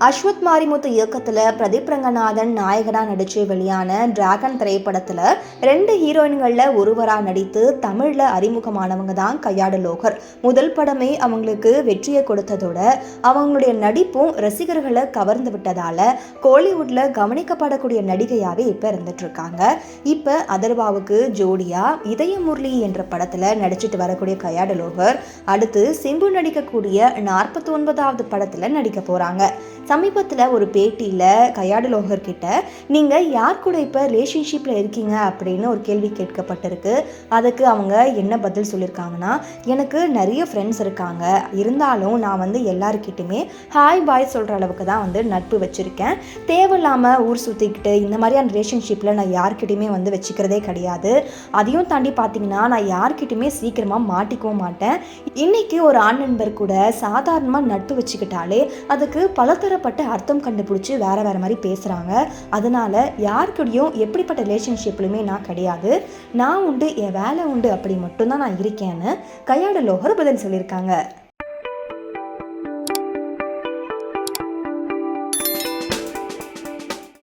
அஸ்வத் மாரிமுத்து இயக்கத்தில் பிரதீப் ரங்கநாதன் நாயகனாக நடித்து வெளியான டிராகன் திரைப்படத்தில் 2 ஹீரோயின்களில் ஒருவராக நடித்து தமிழில் அறிமுகமானவங்க தான் கையாடு லோகர். முதல் படமே அவங்களுக்கு வெற்றியை கொடுத்ததோட அவங்களுடைய நடிப்பும் ரசிகர்களை கவர்ந்து விட்டதால் கோலிவுட்டில் கவனிக்கப்படக்கூடிய நடிகையாகவே இப்போ இருந்துட்டு இருக்காங்க. இப்போ அதர்வாவுக்கு ஜோடியா இதய முரளி என்ற படத்தில் நடிச்சிட்டு வரக்கூடிய கையாடு லோகர் அடுத்து சிம்பு நடிக்கக்கூடிய 49வது படத்தில் நடிக்க போகிறாங்க. சமீபத்தில் ஒரு பேட்டியில் கையாடு லோகர் கிட்ட நீங்கள் யார் கூட இப்போ ரிலேஷன்ஷிப்பில் இருக்கீங்க அப்படின்னு ஒரு கேள்வி கேட்கப்பட்டிருக்கு. அதுக்கு அவங்க என்ன பதில் சொல்லியிருக்காங்கன்னா, எனக்கு நிறைய ஃப்ரெண்ட்ஸ் இருக்காங்க, இருந்தாலும் நான் எல்லாருக்கிட்டையுமே ஹாய் பாய் சொல்கிற அளவுக்கு தான் நட்பு வச்சுருக்கேன். தேவையில்லாமல் ஊர் சுற்றிக்கிட்டு இந்த மாதிரியான ரிலேஷன்ஷிப்பில் நான் யார்கிட்டையுமே வச்சுக்கிறதே கிடையாது. அதையும் தாண்டி பார்த்தீங்கன்னா நான் யார்கிட்டையுமே சீக்கிரமாக மாட்டிக்கவும் மாட்டேன். இன்றைக்கி ஒரு ஆண் நண்பர் கூட சாதாரணமாக நட்பு வச்சுக்கிட்டாலே அதுக்கு பலதரப்பட்ட அர்த்தம் கண்டுபிடிச்சி வேற மாதிரி பேசுகிறாங்க. அதனால யாருக்கூடையும் எப்படிப்பட்ட ரிலேஷன்ஷிப்லையுமே நான் கிடையாது, நான் உண்டு, என் வேலை உண்டு, அப்படி மட்டும்தான் நான் இருக்கேன்னு கையாடு லோகர் பதில் சொல்லியிருக்காங்க.